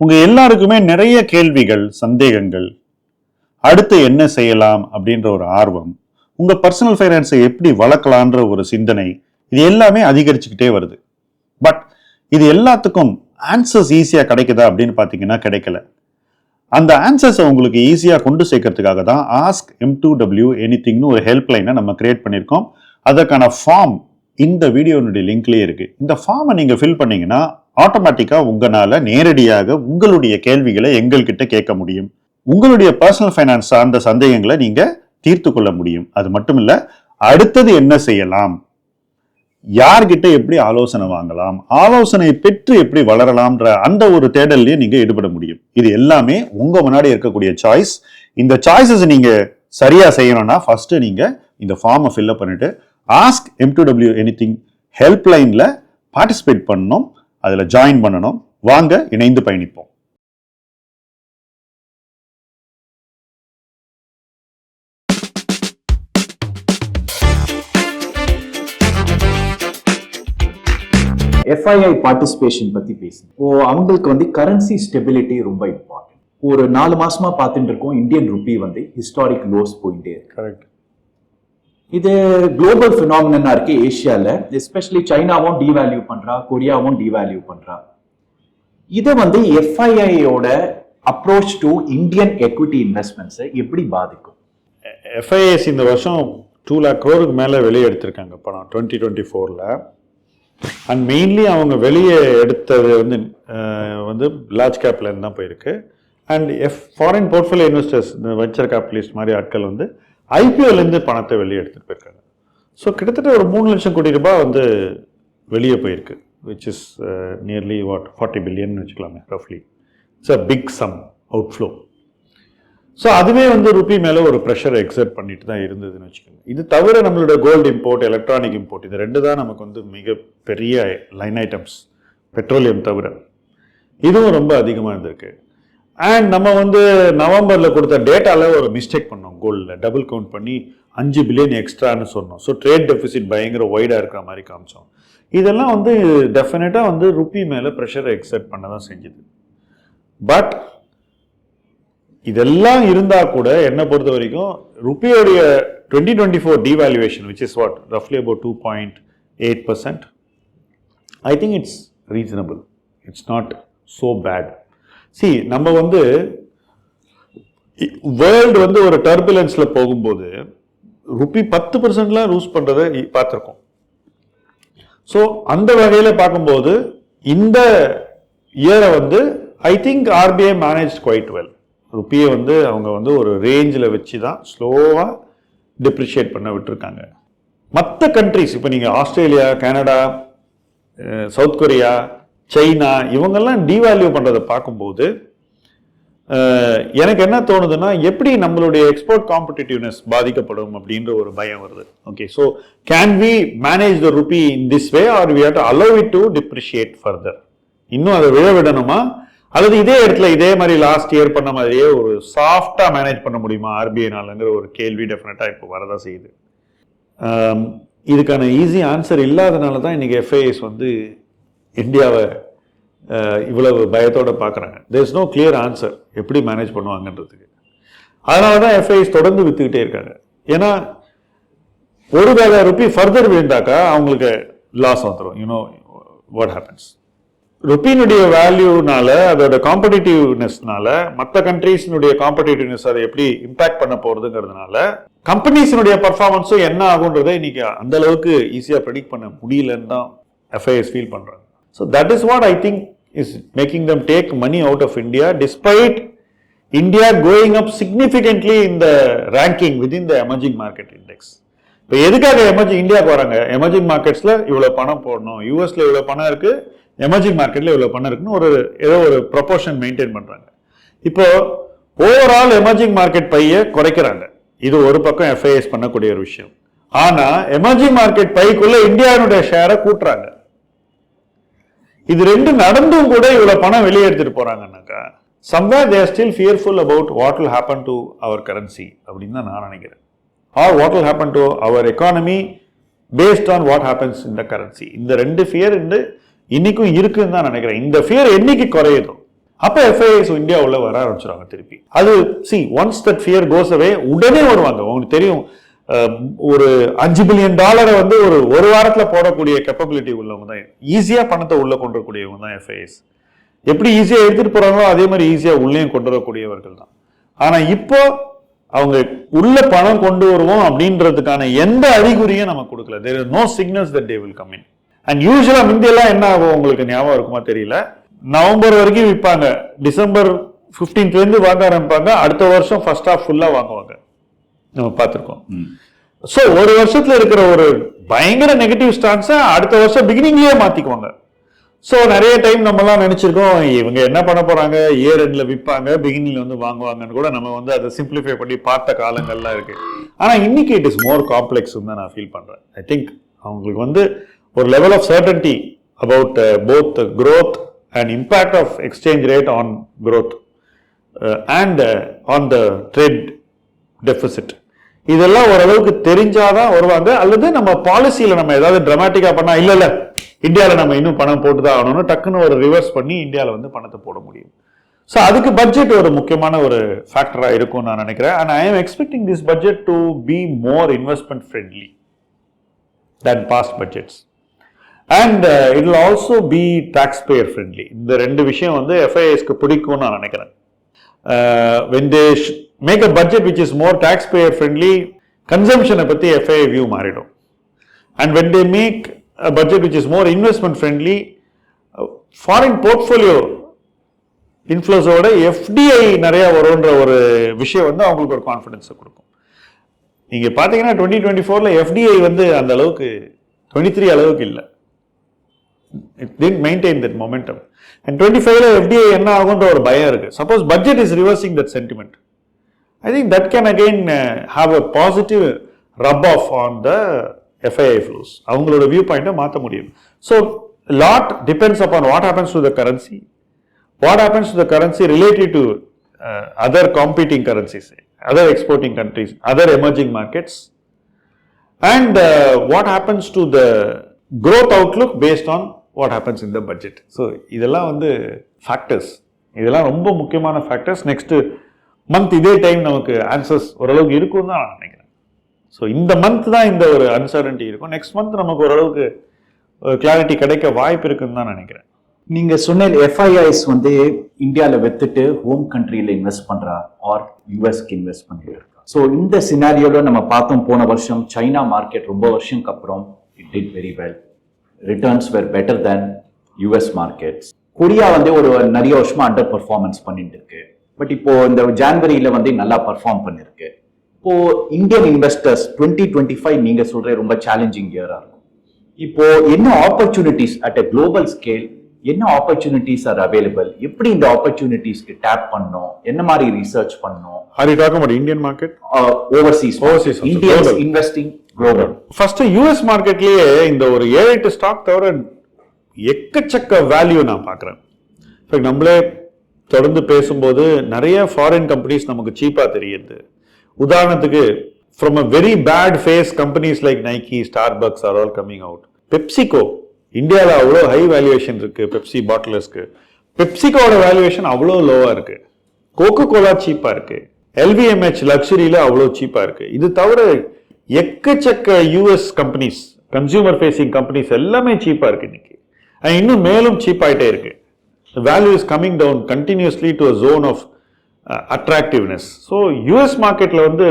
உங்க எல்லாருக்குமே நிறைய கேள்விகள், சந்தேகங்கள், அடுத்து என்ன செய்யலாம் அப்படின்ற ஒரு ஆர்வம், உங்க பர்சனல் ஃபைனான்ஸை எப்படி வளர்க்கலான்ற ஒரு சிந்தனை, இது எல்லாமே அதிகரிச்சுக்கிட்டே வருது. பட் இது எல்லாத்துக்கும் ஆன்சர்ஸ் ஈஸியா கிடைக்குதா அப்படின்னு பாத்தீங்கன்னா கிடைக்கல. அந்த ஆன்சர்ஸை உங்களுக்கு ஈஸியா கொண்டு சேர்க்கறதுக்காக தான் ஆஸ்க் M2W எனிதிங்னு ஒரு ஹெல்ப்லைனை நம்ம கிரியேட் பண்ணியிருக்கோம். அதற்கான ஃபார்ம் இந்த வீடியோனுடைய லிங்க்லயே இருக்கு. இந்த ஃபார்மை நீங்க ஃபில் பண்ணீங்கன்னா ஆட்டோமேட்டிக்கா உங்களால நேரடியாக உங்களுடைய கேள்விகளை எங்கள்கிட்ட கேட்க முடியும். உங்களுடைய பர்சனல் ஃபைனான்ஸ் சார்ந்த சந்தேகங்களை நீங்க தீர்த்து கொள்ள முடியும். அது மட்டும் இல்ல, அடுத்தது என்ன செய்யலாம், யார்கிட்ட எப்படி ஆலோசனை வாங்கலாம், ஆலோசனை பெற்று எப்படி வளரலாம்ன்ற அந்த ஒரு தேடல்லையே நீங்க ஈடுபட முடியும். இது எல்லாமே உங்க முன்னாடி இருக்கக்கூடிய சாய்ஸ். இந்த சாய்ஸஸ் நீங்க சரியா செய்யணும்னா ஃபர்ஸ்ட் நீங்க இந்த ஃபார்மை ஃபில் பண்ணிட்டு ஆஸ்க் M2W எனிதிங் ஹெல்ப்லைன்ல பார்ட்டிசிபேட் பண்ணணும், அதுல ஜாயின் பண்ணணும். வாங்க இணைந்து பயணிப்போம். FII பார்ட்டிசிபேஷன் பத்தி பேசுங்க. அவங்களுக்கு கரன்சி ஸ்டெபிலிட்டி ரொம்ப இம்பார்ட்டன்ட். ஒரு 4 மாசமா பார்த்துட்டு இருக்கோம், இந்தியன் ருபி ஹிஸ்டாரிக் லோஸ் போயிட்டே இருக்கு. கரெக்ட். இது குளோபல் பினாமினா இருக்கு. ஏசியால எஸ்பெஷலி சைனாவும் டிவேல்யூ பண்றா, கொரியாவும் டிவேல்யூ பண்றா. இதை FII-யோட அப்ரோச் டு இந்தியன் எக்விட்டி இன்வெஸ்ட்மெண்ட்ஸை எப்படி பாதிக்கும்? FIIs இந்த வருஷம் 2 lakh crore மேல வெளியே எடுத்திருக்காங்க பணம் 2024ல. அண்ட் மெயின்லி அவங்க வெளியே எடுத்தது லார்ஜ் கேப்ல இருந்து தான் போயிருக்கு. அண்ட் ஃபாரின் போர்ட்ஃபோலியோ இன்வெஸ்டர்ஸ், இந்த வெஞ்சர் கேபிட்டலிஸ்ட் மாதிரி ஆட்கள் IPO-லேருந்து பணத்தை வெளியே எடுத்துட்டு போயிருக்காங்க. ஸோ கிட்டத்தட்ட ஒரு 3 லட்சம் கோடி ரூபாய் வெளியே போயிருக்கு, விச் இஸ் நியர்லி 40 பில்லியன் வச்சுக்கலாமே ரஃப்லி. It's a big sum outflow. So அதுவே ருபி மேலே ஒரு ப்ரெஷரை எக்ஸர்ட் பண்ணிட்டு தான் இருந்ததுன்னு வச்சுக்கோங்க. இது தவிர நம்மளோட கோல்டு இம்போர்ட், எலக்ட்ரானிக் இம்போர்ட், இது 2 தான் நமக்கு மிக பெரிய லைன் ஐட்டம்ஸ், பெட்ரோலியம் தவிர. இதுவும் ரொம்ப அதிகமாக இருந்திருக்கு. அண்ட் நம்ம நவம்பரில் கொடுத்த டேட்டாவில் ஒரு மிஸ்டேக் பண்ணோம். கோல்டில் டபுள் கவுண்ட் பண்ணி 5 பில்லியன் எக்ஸ்ட்ரான்னு சொன்னோம். ஸோ ட்ரேட் டெபிசிட் பயங்கர ஒய்டாக இருக்கிற மாதிரி காமிச்சோம். இதெல்லாம் டெஃபினட்டாக ருபி மேலே ப்ரெஷரை எக்ஸர்ட் பண்ண தான் செஞ்சுது. பட் இதெல்லாம் இருந்தால் கூட என்னை பொறுத்த வரைக்கும் ருபியோடைய 2024 devaluation, which is roughly about 2.8%, I think it's reasonable. It's not so bad. See, நம்ம வேர்ல்டு ஒரு டர்புலன்ஸ்ல போகும்போது ருபி 10%லாம் லூஸ் பண்றதை பார்த்துருக்கோம். ஸோ அந்த வகையில் பார்க்கும்போது இந்த இயரை I think RBI managed quite well. ருபியை அவங்க ஒரு ரேஞ்சில் வச்சு தான் ஸ்லோவாக டிப்ரிஷியேட் பண்ண விட்டுருக்காங்க. மற்ற கண்ட்ரிஸ், இப்போ நீங்கள் Australia, Canada, south Korea, China, இவங்கெல்லாம் டிவேல்யூ பண்ணுறதை பார்க்கும்போது எனக்கு என்ன தோணுதுன்னா, எப்படி நம்மளுடைய எக்ஸ்போர்ட் காம்படிட்டிவ்னஸ் பாதிக்கப்படும் அப்படின்ற ஒரு பயம் வருது. Okay, so can we manage the rupee in this way or we have to allow it to depreciate further? இன்னும் அதை விழ விடணுமா, அல்லது இதே இடத்துல இதே மாதிரி லாஸ்ட் இயர் பண்ண மாதிரியே ஒரு சாஃப்டா மேனேஜ் பண்ண முடியுமா RBI-னாலங்கிற ஒரு கேள்வி டெஃபினட்டா இப்போ வரதான் செய்யுது. இதுக்கான ஈஸி ஆன்சர் இல்லாதனால தான் இன்னைக்கு FIIs இந்தியாவை இவ்வளவு பயத்தோட பார்க்குறாங்க. There is no clear answer எப்படி மேனேஜ் பண்ணுவாங்கன்றதுக்கு. அதனால தான் FIIs தொடர்ந்து வித்துக்கிட்டே இருக்காங்க. ஏன்னா ஒருவேளை ருபி ஃபர்தர் விழுந்தாக்கா அவங்களுக்கு லாஸ் வந்துடும். யூனோ வாட் ஹேப்பன்ஸ், ருபியினுடைய வேல்யூனால, அதோட காம்படிட்டிவ்னஸ்னால, மற்ற கண்ட்ரீஸினுடைய காம்படிட்டிவ்னஸ் அதை எப்படி இம்பாக்ட் பண்ண போறதுங்கிறதுனால கம்பெனிஸினுடைய பர்ஃபார்மன்ஸும் என்ன ஆகுன்றதை இன்னைக்கு அந்த அளவுக்கு ஈஸியா ப்ரெடிக்ட் பண்ண முடியலன்னு தான் FIIs ஃபீல் பண்றாங்க. So that is what I think is making them take money out of India, despite India going up significantly in the ranking within the emerging market index. இப்போ எதுக்காக இந்தியாவுக்கு வராங்க? எமர்ஜிங் மார்க்கெட்ஸ்ல இவ்வளவு பணம் போடணும், யூஎஸ்ல இவ்வளவு பணம் இருக்கு, எமர்ஜிங் மார்க்கெட்ல இவ்வளவு பணம் இருக்குன்னு ஏதோ ஒரு ப்ரொபோர்ஷன் மெயின்டைன் பண்றாங்க. இப்போ ஓவரால் எமர்ஜிங் மார்க்கெட் பையை குறைக்கிறாங்க. இது ஒரு பக்கம் FIIs பண்ணக்கூடிய ஒரு விஷயம். ஆனா எமர்ஜிங் மார்க்கெட் பைக்குள்ள இந்தியாவுடைய ஷேரை கூட்டுறாங்க. இது 2 நடந்தும் கூட இவ்வளவு பணம் வெளியே எடுத்துட்டு போறாங்கன்னாக்கா somewhere they are still fearful about what will happen to our currency அப்படின்னு தான் நான் நினைக்கிறேன். or what will happen to our economy based on what happens in the currency. இந்த 2 fear இன்னைக்கும் இருக்குன்னு தான் நினைக்கிறேன். இந்த fear என்னைக்கு குறையுதோ அப்போ எஃப்ஐஐஸ் இந்தியா உள்ள வர ஆரம்பிச்சிருவாங்க திருப்பி. அது ஒன்ஸ் தட் ஃபியர் கோஸ் அவே உடனே வருவாங்க. உங்களுக்கு தெரியும், ஒரு $5 பில்லியன் வந்து ஒரு வாரத்துல போடக்கூடிய கேப்பபிலிட்டி உள்ளவங்க தான், ஈஸியா பணத்தை உள்ள கொண்டு வரக்கூடியவங்க தான் எஃப்ஐஐஸ். எப்படி ஈஸியா எடுத்துட்டு போறாங்களோ அதே மாதிரி ஈஸியா உள்ளேயும் கொண்டு வரக்கூடியவர்கள் தான். ஆனா இப்போ அவங்க உள்ள பணம் கொண்டு வருவோம் அப்படின்றதுக்கான எந்த அறிகுறியும் நம்ம கொடுக்கல. there is no signals that they will come in. and usually முந்தியெல்லாம் என்ன ஆகும் உங்களுக்கு ஞாபகம் இருக்குமா தெரியல, நவம்பர் வரைக்கும் விற்பாங்க, டிசம்பர் 15th இருந்து வாங்க ஆரம்பிப்பாங்க, அடுத்த வருஷம் ஃபர்ஸ்ட் ஹாஃப் ஃபுல்லா வாங்குவாங்க, நம்ம பார்த்திருக்கோம். சோ ஒரு வருஷத்துல இருக்கிற ஒரு பயங்கர நெகட்டிவ் ஸ்டான்ஸை அடுத்த வருஷம் பிகினிங்லயே மாத்திக்குவாங்க. சோ நிறைய டைம் நம்ம எல்லாம் நினைச்சிருக்கோம் இவங்க என்ன பண்ண போறாங்க, இயர் எண்ட்ல விற்பாங்க, பிகினிங்ல வந்து வாங்குவாங்கன்னு கூட நம்ம வந்து அதை சிம்பிளிஃபை பண்ணி பார்த்த காலங்கள்லாம் இருக்கு. ஆனா இன்னைக்கு இட் இஸ் மோர் காம்ப்ளெக்ஸ் தான் நான் ஃபீல் பண்றேன். ஐ திங்க் அவங்களுக்கு வந்து ஒரு level of certainty about both growth and impact of exchange rate on growth and on the trade deficit, இதெல்லாம் ஓரளவுக்கு தெரிஞ்சாதான் வருவாங்க. அல்லது நம்ம பாலிசியில நம்ம ஏதாவது டிராமாட்டிக்கா பண்ணா இல்ல இந்தியாவில் நம்ம இன்னும் பணம் போட்டுதான் ஆகணும்னு டக்குன்னு ஒரு ரிவர்ஸ் பண்ணி இந்தியாவில் வந்து பணத்தை போட முடியும். ஸோ அதுக்கு பட்ஜெட் ஒரு முக்கியமான ஒரு ஃபேக்டரா இருக்கும் நான் நினைக்கிறேன். And I am expecting this budget to be more investment friendly than past budgets. And it will also be taxpayer friendly. இந்த ரெண்டு விஷயம் வந்து FIIsக்கு பிடிக்கும்னு நான் நினைக்கிறேன். When they make a budget which is more taxpayer friendly, consumption பத்தி FII view மாறிடும். And when they make a budget which is more investment friendly, foreign portfolio inflows ஓட FDI நிறைய வரும்ன்ற ஒரு விஷயம் வந்து அவங்களுக்கு ஒரு கான்ஃபிடன்ஸை கொடுக்கும். நீங்க பாத்தீங்கன்னா 2024ல FDI வந்து அந்த அளவுக்கு 23 அளவுக்கு இல்லை. It didn't maintain that momentum. And 25ல FDI என்ன ஆகும்ன்ற ஒரு பயம் இருக்கு. Suppose budget is reversing that sentiment, I think that can again have a positive rub off on the FII flows. அவங்களோட வியூ பாயிண்ட்டை மாற்ற முடியும். So lot depends upon what happens to the currency, what happens to the currency related to other competing currencies, other exporting countries, other emerging markets, and what happens to the growth outlook based on what happens in the budget. So இதெல்லாம் வந்து factors, இதெல்லாம் ரொம்ப முக்கியமான factors. Next month இதே time நமக்கு answers ஓரளவுக்கு இருக்கும் தான் நான் நினைக்கிறேன். ஸோ இந்த மந்த் தான் இந்த ஒரு அன்சர்டன்டி இருக்கும். நெக்ஸ்ட் மந்த் நமக்கு ஓரளவுக்கு கிளாரிட்டி கிடைக்க வாய்ப்பு இருக்குன்னு தான் நினைக்கிறேன். நீங்க சொன்ன FIIs வந்து இந்தியால வித்துட்டு ஹோம் கண்ட்ரியில இன்வெஸ்ட் பண்றா ஆர் யூஎஸ்க்கு இன்வெஸ்ட் பண்ணிட்டு இருக்கா. ஸோ இந்த சினாரியோல நம்ம பார்த்தோம், போன வருஷம் சைனா மார்க்கெட் ரொம்ப வருஷம்க்கு அப்புறம் it did very well. Returns were better than US markets. Korea வந்து ஒரு நிறைய வருஷமா அண்டர் பர்ஃபார்மன்ஸ் பண்ணிட்டு இருக்கு. பட் இப்போ இந்த ஜான்வரியில வந்து நல்லா பர்ஃபார்ம் பண்ணிருக்கு. இப்போ இந்தியன் இன்வெஸ்டர்ஸ் 2025 நீங்க சொல்ற ரொம்ப சேலஞ்சிங் இயரா இருக்கும். இப்போ என்ன opportunities at a global scale, என்ன ஆப்பர்ச்சுனிட்டிஸ் ஆர் அவைலபிள், எப்படி இந்த ஆப்பர்ச்சுனிட்டிஸ்க்கு டேப் பண்ணணும், என்ன மாதிரி ரிசர்ச் பண்ணணும்? Are you talking about Indian market? Overseas Indians investing global. First US மார்க்கெட்லயே இந்த ஒரு 7-8 ஸ்டாக் தவிர எக்கச்சக்க வேல்யூ நான் பார்க்குறேன். நம்மளே தொடர்ந்து பேசும்போது நிறைய ஃபாரின் கம்பெனிஸ் நமக்கு சீப்பா தெரியுது. உதாரணத்துக்கு from a very bad phase companies like Nike, Starbucks are all coming out. PepsiCo இந்தியாவில் அவ்வளோ ஹை வேல்யூவேஷன் இருக்கு. பெப்சி பாட்டிலர்ஸ்க்கு பெப்சிகோட வேல்யூவேஷன் அவ்வளோ லோவா இருக்கு. கோகோ கோலா சீப்பா இருக்கு. LVMH லக்ஸரியில அவ்வளோ சீப்பா இருக்கு. இது தவிர எக்கச்சக்க US companies, consumer facing companies எல்லாமே சீப்பா இருக்கு இன்னைக்கு. இன்னும் மேலும் சீப் ஆயிட்டே இருக்கு. Value is coming down continuously to a zone of attractiveness. So US மார்க்கெட்ல வந்து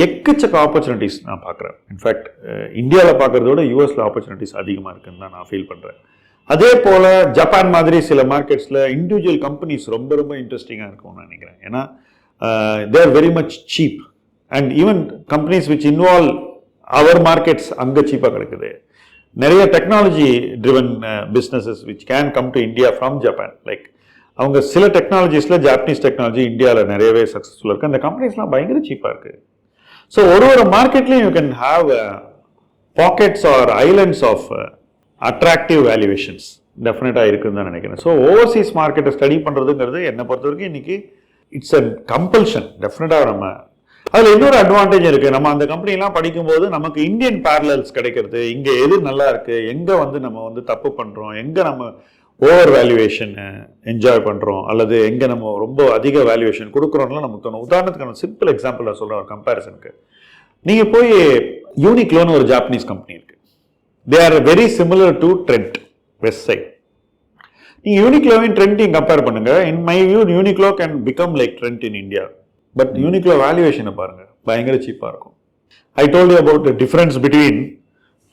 எக்கச்சக்க ஆப்பர்ச்சுனிட்டிஸ் நான் பார்க்குறேன். இன்ஃபேக்ட் இந்தியாவில் பார்க்கறதோட யூஎஸ்ல ஆப்பர்ச்சுனிட்டிஸ் அதிகமாக இருக்குன்னு தான் நான் ஃபீல் பண்ணுறேன். அதே போல் ஜப்பான் மாதிரி சில மார்க்கெட்ஸில் இண்டிவிஜுவல் கம்பெனிஸ் ரொம்ப ரொம்ப இன்ட்ரெஸ்டிங்காக இருக்கும்னு நான் நினைக்கிறேன். ஏன்னா they are very much cheap and even companies which involve our markets அங்கே சீப்பாக கிடைக்குது. நிறைய technology driven businesses which can come to India from Japan. Like அவங்க சில டெக்னாலஜிஸில் ஜாப்பனீஸ் டெக்னாலஜி இந்தியாவில் நிறையவே சக்ஸஸ்ஃபுல்லாக இருக்குது. அந்த கம்பெனிஸ்லாம் பயங்கர சீப்பாக இருக்குது. ஸோ ஒரு மார்க்கெட்லையும் you can have pockets or islands of attractive valuations டெஃபினட்டாக இருக்குன்னு தான் நினைக்கிறேன். ஸோ ஓவர்சீஸ் மார்க்கெட்டை ஸ்டடி பண்ணுறதுங்கிறது என்னை பொறுத்த வரைக்கும் இன்னைக்கு இட்ஸ் அ கம்பல்ஷன். டெஃபினட்டாக நம்ம அதில் இன்னொரு அட்வான்டேஜ் இருக்குது. நம்ம அந்த கம்பெனிலாம் படிக்கும்போது நமக்கு இந்தியன் பேரலல்ஸ் கிடைக்கிறது, இங்கே எது நல்லா இருக்குது, எங்கே வந்து நம்ம வந்து தப்பு பண்ணுறோம், எங்கே நம்ம ஓவர் வேல்யூவேஷன் என்ஜாய் பண்ணுறோம் அல்லது எங்கே நம்ம ரொம்ப அதிக வேல்யூவேஷன் கொடுக்குறோம்லாம் நமக்கு தோணும். உதாரணத்துக்கான சிம்பிள் எக்ஸாம்பிள் நான் சொல்கிறேன் ஒரு கம்பேரிசனுக்கு. நீங்கள் போய் யூனிக்ளோன்னு ஒரு ஜாப்பனீஸ் கம்பெனி இருக்குது. They are very similar to Trent Westside. நீங்கள் யூனிக்ளோவையும் ட்ரெண்டையும் கம்பேர் பண்ணுங்க. In my view Uniqlo can become like Trent in India. But Uniqlo வேல்யூவேஷனை பாருங்கள், பயங்கர சீப்பாக இருக்கும். I told you about the difference between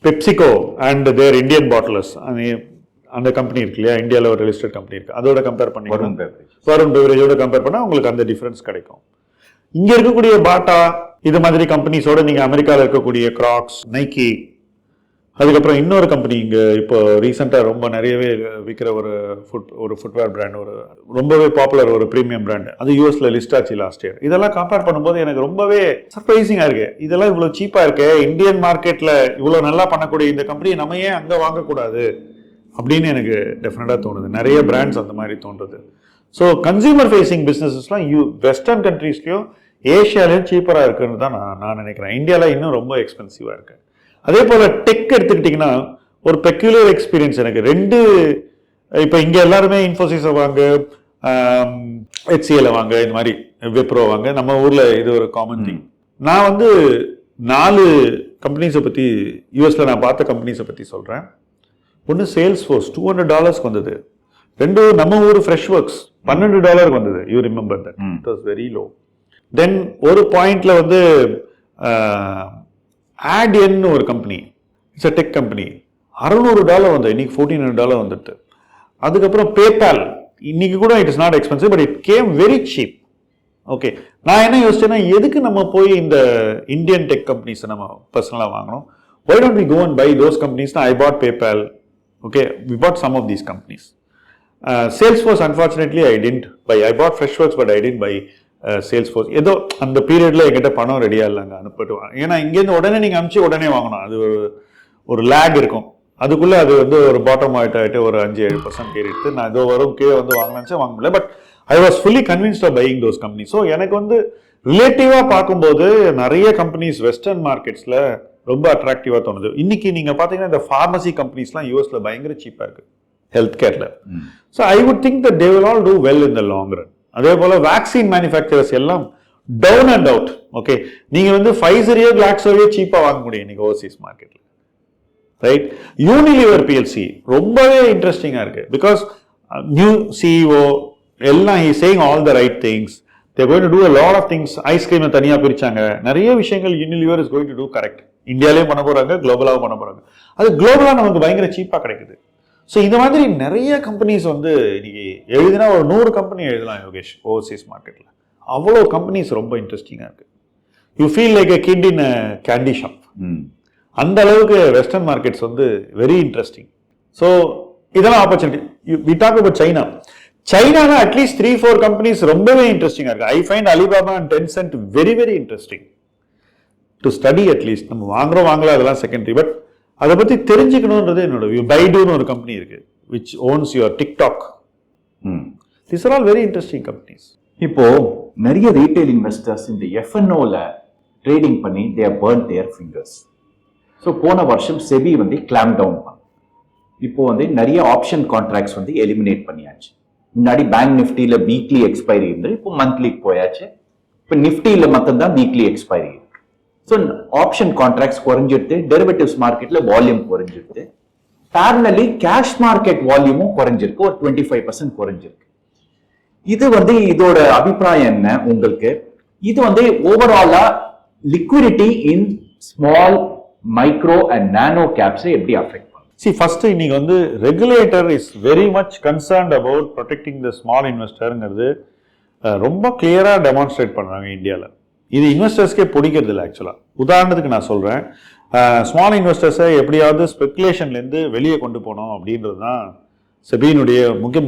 PepsiCo and their Indian bottlers. அந்த கம்பெனி இருக்கு இல்லையா, இந்தியாவில் ஒரு லிஸ்டட் கம்பெனி இருக்கு, அதோட கம்பேர் பண்ணி வருண் பெவரேஜோட கம்பேர் பண்ணால் உங்களுக்கு அந்த டிஃபரன்ஸ் கிடைக்கும். இங்கே இருக்கக்கூடிய பாட்டா இது மாதிரி கம்பெனிஸோட நீங்கள் அமெரிக்காவில் இருக்கக்கூடிய கிராக்ஸ், நைக்கி, அதுக்கப்புறம் இன்னொரு கம்பெனி இங்கே இப்போ ரீசெண்டாக ரொம்ப நிறையவே விற்கிற ஒரு ஃபுட்வேர் பிராண்ட், ஒரு ரொம்பவே பாப்புலர் ஒரு ப்ரீமியம் பிராண்ட், அது யூஎஸ்ல லிஸ்ட் ஆச்சு லாஸ்ட் இயர். இதெல்லாம் கம்பேர் பண்ணும்போது எனக்கு ரொம்பவே சர்ப்ரைசிங்காக இருக்கு. இதெல்லாம் இவ்வளோ சீப்பாக இருக்கு, இந்தியன் மார்க்கெட்டில் இவ்வளோ நல்லா பண்ணக்கூடிய இந்த கம்பெனி நம்ம ஏன் அங்கே வாங்கக்கூடாது அப்படின்னு எனக்கு டெஃபினட்டாக தோணுது. நிறைய பிராண்ட்ஸ் அந்த மாதிரி தோன்றுது. ஸோ கன்சியூமர் ஃபேஸிங் பிஸ்னஸஸ்லாம் வெஸ்டர்ன் கண்ட்ரீஸ்லையும் ஏஷியாலையும் சீப்பராக இருக்குன்னு தான் நான் நினைக்கிறேன். இந்தியாவில் இன்னும் ரொம்ப எக்ஸ்பென்சிவாக இருக்கு. அதே போல் டெக் எடுத்துக்கிட்டிங்கன்னா ஒரு பெக்யூலர் எக்ஸ்பீரியன்ஸ் எனக்கு. ரெண்டு இப்போ இங்கே எல்லாருமே இன்ஃபோசிஸை வாங்க, HCL வாங்க, இந்த மாதிரி விப்ரோ வாங்க, நம்ம ஊரில் இது ஒரு காமன் திங். நான் வந்து 4 கம்பெனிஸை பற்றி யூஎஸில் நான் பார்த்த கம்பெனிஸை பற்றி சொல்கிறேன். ஒன்று சேல்ஸ் ஃபோர்ஸ் $200 வந்தது. 2 நம்ம ஊர் ஃப்ரெஷ் ஒர்க்ஸ் $12 வந்தது. You remember that, it was very low. Then ஒரு பாயிண்ட்ல வந்து ஆட்யன்னு ஒரு company, it's a tech company, $600 வந்தது, இன்னைக்கு $1400 வந்துட்டு. அதுக்கப்புறம் பேபால், இன்னைக்கு கூட it is not expensive but it came very cheap. Okay, நான் என்ன யோசிச்சேன்னா எதுக்கு நம்ம போய் இந்த இந்தியன் டெக் கம்பெனிஸை நம்ம பர்சனலாக வாங்கணும்? Why don't we go and buy those companies? I bought PayPal. Okay, we bought some of these companies. Salesforce, unfortunately, I didn't buy. I bought Freshworks, but I didn't buy Salesforce. ஏதோ அந்த பீரியட்ல என்கிட்ட பணம் ரெடியா இல்லைங்க, அனுப்பிட்டு வாங்க. ஏன்னா இங்கேருந்து உடனே நீங்க அனுப்பிச்சு உடனே வாங்கணும், அது ஒரு லேக் இருக்கும். அதுக்குள்ள அது வந்து ஒரு பாட்டம் ஆயிட்டு ஒரு 5-7% ஏறிட்டு நான் ஏதோ வரும் கீழே வந்து வாங்கினேன், வாங்க முடியல. But I was fully convinced of buying those company. So எனக்கு வந்து ரிலேட்டிவா பார்க்கும்போது நிறைய கம்பெனிஸ் வெஸ்டர்ன் மார்க்கெட்ஸ்ல ரொம்ப அட்ராக்டிவா தோணுது. இன்னைக்கு நீங்க பாத்தீங்கன்னா இந்த ஃபார்மசி கம்பெனிஸ்லாம் யூஎஸ்ல பயங்கர சீப்பா இருக்கு, ஹெல்த் கேர்ல. So I would think that they will all do well in the long run. அதே போல வேக்சின் மேனுஃபேக்சரர்ஸ் எல்லாம் டவுன் அண்ட் அவுட். ஓகே, நீங்க வந்து ஃபைசரையோ கிளாக்ஸோவையோ சீப்பா வாங்க முடியும் இன்னைக்கு ஓவர்சீஸ் மார்க்கெட்ல, ரைட்? யூனிலிவர் பிஎல்சி ரொம்பவே இன்ட்ரெஸ்டிங்கா இருக்கு. பிகாஸ் நியூ சிஇஓ எல்லாம் he saying all the right things. They're going to do a lot of things. Ice cream தனியா பிரிச்சாங்க, நிறைய விஷயங்கள் Unilever is going to do correct. இந்தியாலையும் பண்ண போறாங்க, குளோபலாவும் பண்ண போறாங்க. அது குளோபலா நமக்கு பயங்கர சீப்பா கிடைக்குது. ஸோ இந்த மாதிரி நிறைய கம்பெனிஸ் வந்து இன்னைக்கு எழுதினா ஒரு 100 கம்பெனி எழுதலாம் யோகேஷ் ஓவர்சீஸ் மார்க்கெட்ல. அவ்வளோ கம்பெனிஸ் ரொம்ப இன்ட்ரெஸ்டிங்கா இருக்கு. You feel like a kid in a candy shop. அந்த அளவுக்கு வெஸ்டர்ன் மார்க்கெட்ஸ் வந்து வெரி இன்ட்ரெஸ்டிங். ஸோ இதெல்லாம் opportunity. We talk about China. சைனால அட்லீஸ்ட் 3-4 கம்பெனிஸ் ரொம்பவே இன்ட்ரெஸ்டிங்கா இருக்கு. I find Alibaba and Tencent very very interesting to study. At least நம்ம வாங்கலாம் அதெல்லாம் செகண்டரி, பட் அதை பத்தி தெரிஞ்சுக்கணும்ன்றது என்னோட வியூ. பைடுன்னு ஒரு கம்பெனி இருக்கு which owns your TikTok. These are all very interesting companies. இப்போ நிறைய ரீட்டைல் இன்வெஸ்டர்ஸ் இந்த F&Oல ட்ரேடிங் பண்ணி they have burnt their fingers. So போன வருஷம் செபி வந்து கிளாம் டவுன் பண்ண. இப்போ வந்து நிறைய ஆப்ஷன் கான்ட்ராக்ட்ஸ் வந்து எலிமினேட் பண்ணியாச்சு. முன்னாடி பேங்க் நிஃப்டியில வீக்லி எக்ஸ்பைரி இருந்தது, இப்போ மந்த்லிக்கு போயாச்சு. இப்போ நிஃப்டியில மட்டும்தான் வீக்லி எக்ஸ்பைரி இருக்கு. ஸோ ஆப்ஷன் கான்ட்ராக்ட்ஸ் குறைஞ்சிடுது, டெரிவேட்டிவ்ஸ் மார்க்கெட்ல வால்யூம் குறைஞ்சிடுது. பேரலலி கேஷ் மார்க்கெட் வால்யூமும் குறைஞ்சிருக்கு, ஒரு 25% குறைஞ்சிருக்கு. இது வந்து இதோட அபிப்பிராயம் என்ன உங்களுக்கு? இது வந்து ஓவராலா liquidity in small micro and nano caps எப்படி அஃபெக்ட்? See, first இன்னைக்கு வந்து regulator is very much concerned about protecting the small investorங்கிறது ரொம்ப கிளியரா டெமான்ஸ்ட்ரேட் பண்றாங்க இந்தியாவில். இது இன்வெஸ்டர்ஸ்க்கே பிடிக்கிறது இல்லை ஆக்சுவலா. உதாரணத்துக்கு நான் சொல்றேன், ஸ்மால் இன்வெஸ்டர்ஸை எப்படியாவது ஸ்பெகுலேஷன்லேருந்து வெளியே கொண்டு போகணும் அப்படின்றது தான் செபியினுடைய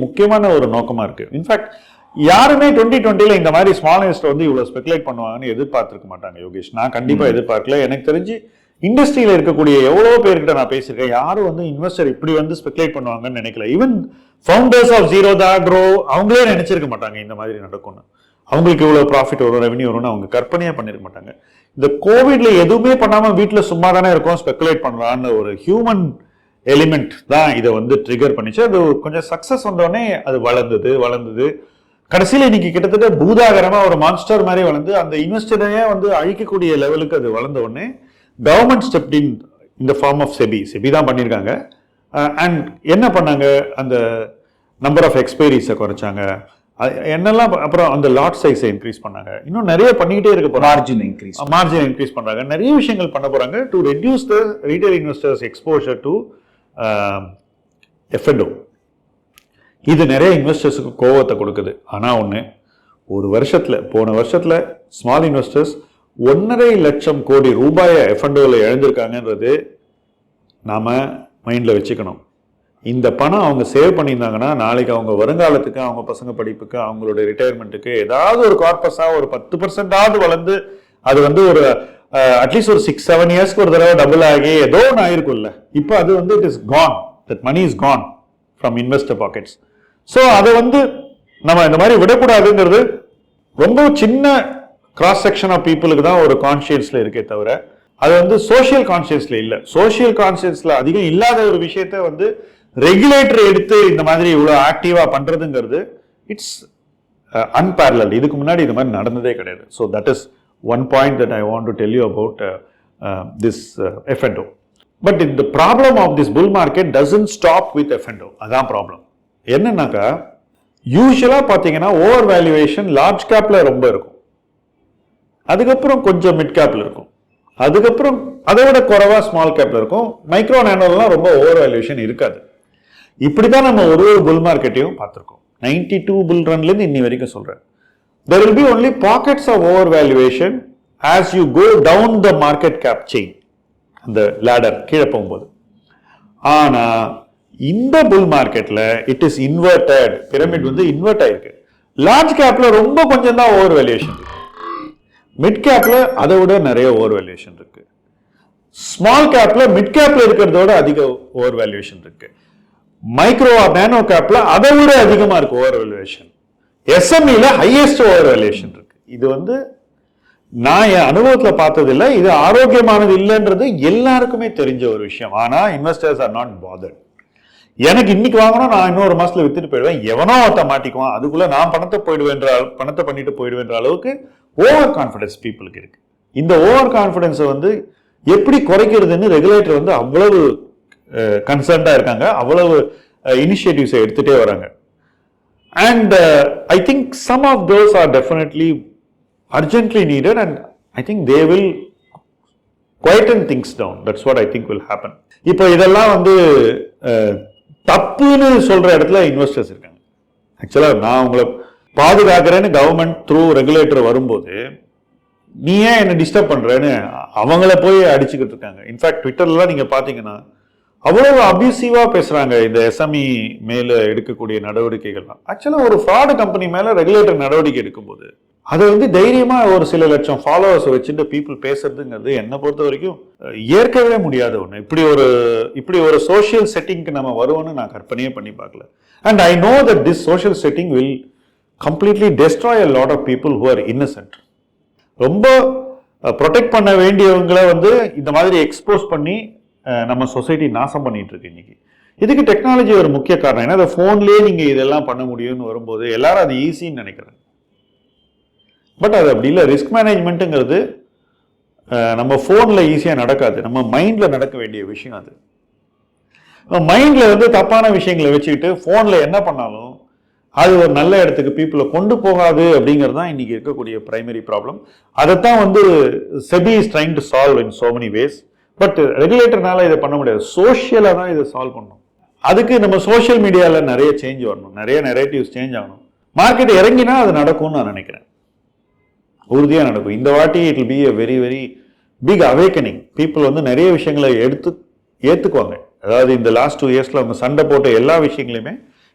முக்கியமான ஒரு நோக்கமாக இருக்கு. இன்ஃபேக்ட் யாருமே 2020 இந்த மாதிரி ஸ்மால் இன்வெஸ்டர் வந்து இவ்வளோ ஸ்பெகுலேட் பண்ணுவாங்கன்னு எதிர்பார்த்துருக்க மாட்டாங்க யோகேஷ். நான் கண்டிப்பாக எதிர்பார்க்கல. எனக்கு தெரிஞ்சு இண்டஸ்ட்ரியில் இருக்கக்கூடிய எவ்வளோ பேர்கிட்ட நான் பேசியிருக்கேன், யாரும் வந்து இன்வெஸ்டர் இப்படி வந்து ஸ்பெகுலேட் பண்ணுவாங்கன்னு நினைக்கல. Even founders of Zerodha Groww அவங்களே நினைச்சிருக்க மாட்டாங்க இந்த மாதிரி நடக்கும்னு. அவங்களுக்கு இவ்வளோ ப்ராஃபிட் வரும், ரெவன்யூ வரும்னு அவங்க கற்பனையாக பண்ணியிருக்க மாட்டாங்க. இந்த கோவிட்ல எதுவுமே பண்ணாமல் வீட்டில் சும்மா தானே இருக்கும், ஸ்பெகுலேட் பண்ணலான்னு ஒரு ஹியூமன் எலிமெண்ட் தான் இதை வந்து ட்ரிகர் பண்ணிச்சு. அது கொஞ்சம் சக்சஸ் வந்தோடனே அது வளர்ந்தது. கடைசியில் இன்னைக்கு கிட்டத்தட்ட பூதாகரமா ஒரு மான்ஸ்டர் மாதிரி வளர்ந்து அந்த இன்வெஸ்டரையே வந்து அழிக்கக்கூடிய லெவலுக்கு அது வளர்ந்த உடனே கவர்மெண்ட் ஸ்டெப்ட் இன் இந்த ஃபார்ம் ஆஃப் செபி தான் பண்ணியிருக்காங்க. அண்ட் என்ன பண்ணாங்க, அந்த நம்பர் ஆஃப் எக்ஸ்பைரிஸை குறைச்சாங்க, என்னெல்லாம், அப்புறம் அந்த லாட் சைஸை இன்க்ரீஸ் பண்ணாங்க, இன்னும் நிறைய பண்ணிக்கிட்டே இருக்க போறாங்க. மார்ஜின் இன்க்ரீஸ் பண்றாங்க, நிறைய விஷயங்கள் பண்ண போறாங்க to reduce the retail investors exposure to F&O. இது நிறைய இன்வெஸ்டர்ஸுக்கு கோவத்தை கொடுக்குது. ஆனா போன வருஷத்துல ஸ்மால் இன்வெஸ்டர்ஸ் 1.5 லட்சம் கோடி ரூபாயை F&Oல இழந்திருக்காங்கன்றது நாம மைண்ட்ல வச்சுக்கணும். இந்த பணம் அவங்க சேவ் பண்ணியிருந்தாங்கன்னா நாளைக்கு அவங்க வருங்காலத்துக்கு, அவங்க பசங்க படிப்புக்கு, அவங்களோட ரிட்டையர்மெண்ட்டுக்கு ஏதாவது ஒரு கார்பஸா ஒரு 10% வளர்ந்து அது வந்து ஒரு அட்லீஸ்ட் ஒரு 6-7 இயர்ஸ்க்கு ஒரு தடவை டபுள் ஆகி ஏதோ ஒன்று ஆயிருக்கும்ல. இப்போ அது வந்து it is gone, that money is gone from investor pockets. So அதை வந்து நம்ம இந்த மாதிரி விடக்கூடாதுங்கிறது ரொம்ப சின்ன கிராஸ் செக்ஷன் ஆஃப் பீப்புளுக்கு தான் ஒரு கான்சியன்ஸ்ல இருக்கே தவிர அது வந்து சோஷியல் கான்சியன்ஸ்ல இல்லை. சோஷியல் கான்சியன்ஸ்ல அதிகம் இல்லாத ஒரு விஷயத்த வந்து ரெகுலேட்டர் எடுத்து இந்த மாதிரி இவ்வளவு ஆக்டிவா பண்றதுங்கிறது இட்ஸ் அன்பேரலல். இதுக்கு முன்னாடி இது மாதிரி நடந்ததே கிடையாது. So that is one point that I want to tell you about this F&O. But இந்த problem of this bull market doesn't stop with F&O. அதான் ப்ராப்ளம். என்னன்னாக்கா யூஸ்வலா பாத்தீங்கன்னா ஓவர் வேல்யூவேஷன் லார்ஜ் கேப்ல ரொம்ப இருக்கும், அதுக்கப்புறம் கொஞ்சம் மிட் கேப்ல இருக்கும், அதுக்கப்புறம் அதை விட குறைவா ஸ்மால் கேப்ல இருக்கும். மைக்ரோ நேனோலாம் ரொம்ப ஓவர் வேல்யூவேஷன் இருக்காது. இப்படிதான் நம்ம ஒரு புல் மார்க்கெட்டையும் பார்த்திருக்கோம். 92 புல் ரன்ல இருந்து இன்னி வரைக்கும் சொல்றேன். There will be only pockets of overvaluation as you go down the market cap chain, அந்த ladder கீழே போகும்போது. ஆனா இந்த புல் மார்க்கெட்ல இட் இஸ் இன்வெர்டட், பிரமிட் வந்து இன்வெர்ட் ஆயிருக்கு. லார்ஜ் கேப்ல ரொம்ப கொஞ்சம் தான் ஓவர் வேல்யூவேஷன் இருக்கு, மிட் கேப்ல அதை விட நிறைய ஓவர் வேல்யூவேஷன் இருக்கு, ஸ்மால் கேப்ல மிட் கேப்ல இருக்கிறதோட அதிக ஓவர் வேல்யூவேஷன் இருக்கு, மைக்ரோ நேனோ கேப்ல அதை விட அதிகமா இருக்கு ஓவர் வேல்யூவேஷன், எஸ்எம்இல ஹையஸ்ட் ஓவர் வேல்யூவேஷன் இருக்கு. இது வந்து நான் என் அனுபவத்துல பார்த்தது இல்லை, இது ஆரோக்கியமானது இல்லைன்றது எல்லாருக்குமே தெரிஞ்ச ஒரு விஷயம். ஆனா இன்வெஸ்டர்ஸ் ஆர் நாட் பாதர்ட். எனக்கு இன்னைக்கு வாங்கணும், நான் இன்னொரு மாசத்துல வித்துட்டு போயிடுவேன், எவனோ ஒருத்த மாட்டிக்குவான், அதுக்குள்ள நான் பணத்தை பண்ணிட்டு போயிடுவேன்ற அளவுக்கு ஓவர் கான்பிடன்ஸ் பீப்புளுக்கு இருக்கு. இந்த ஓவர் கான்பிடன்ஸை வந்து எப்படி குறைக்கிறதுன்னு ரெகுலேட்டர் வந்து அவ்வளவு கன்சர்ன்டா இருக்காங்க, அவ்வளவு இனிஷியேட்டிவ்ஸை எடுத்துட்டே வராங்க. And I think some of those are definitely urgently needed, and I think they will quieten things down. That's what I think will happen. இப்போ இதெல்லாம் வந்து தப்புன்னு சொல்ற இடத்துல இன்வெஸ்டர்ஸ் இருக்காங்க. ஆக்சுவலா நான் உங்களை பாதுகாக்கிறேன்னு கவர்மெண்ட் த்ரூ ரெகுலேட்டர் வரும்போது நீ ஏன் என்ன டிஸ்டர்ப் பண்றேன்னு அவங்கள போய் அடிச்சுக்கிட்டு இருக்காங்க. இன்ஃபேக்ட் ட்விட்டர்லாம் நீங்க பாத்தீங்கன்னா அவ்வளவு அபியூசிவா பேசுறாங்க இந்த எஸ்எம்இ மேல எடுக்கக்கூடிய நடவடிக்கைகள்லாம். ஆக்சுவலா ஒரு ஃப்ராடு கம்பெனி மேல ரெகுலேட்டர் நடவடிக்கை எடுக்கும்போது அதை வந்து தைரியமா ஒரு சில லட்சம் ஃபாலோவர்ஸ் வச்சுட்டு பீப்புள் பேசுறதுங்கிறது என்னை பொறுத்த வரைக்கும் ஏற்கவே முடியாத ஒண்ணு. இப்படி ஒரு சோஷியல் செட்டிங்க்கு நம்ம வருவோம்னு நான் கற்பனையே பண்ணி பார்க்கல. And I know that this social setting will completely destroy a lot of people who are innocent. ரொம்ப ப்ரொடெக்ட் பண்ண வேண்டியவங்களை வந்து இந்த மாதிரி எக்ஸ்போஸ் பண்ணி நம்ம சொசைட்டி நாசம் பண்ணிட்டு இருக்கு இன்னைக்கு. இதுக்கு டெக்னாலஜி ஒரு முக்கிய காரணம். ஏன்னா போன்லயே நீங்க இதெல்லாம் பண்ண முடியும்னு வரும்போது எல்லாரும் அது ஈஸின்னு நினைக்கிறாங்க. பட் அது அப்படி இல்லை. ரிஸ்க் மேனேஜ்மெண்ட்டுங்கிறது நம்ம போன்ல ஈஸியா நடக்காது, நம்ம மைண்ட்ல நடக்க வேண்டிய விஷயம். அது மைண்ட்ல வந்து தப்பான விஷயங்களை வச்சுக்கிட்டு போன்ல என்ன பண்ணாலும் அது ஒரு நல்ல இடத்துக்கு பீப்புளை கொண்டு போகாது அப்படிங்கிறது தான் இன்னைக்கு இருக்கக்கூடிய பிரைமரி ப்ராப்ளம். அதைத்தான் வந்து SEBI is trying to solve in so many ways. But ரெகுலேட்டர்னால இதை பண்ண முடியாது, சோஷியலா தான் இதை சால்வ் பண்ணணும். அதுக்கு நம்ம சோஷியல் மீடியால நிறைய சேஞ்ச் வரணும், நிறைய நரேட்டிவ்ஸ் சேஞ்ச் ஆகணும். மார்க்கெட் இறங்கினா அது நடக்கும்னு நான் நினைக்கிறேன், உறுதியா நடக்கும். இந்த வாட்டி it will be a very very big awakening. People வந்து நிறைய விஷயங்களை ஏத்துக்குவாங்க. அதாவது இந்த லாஸ்ட் 2 இயர்ஸ்ல அவங்க சண்டை போட்ட எல்லா விஷயங்களையுமே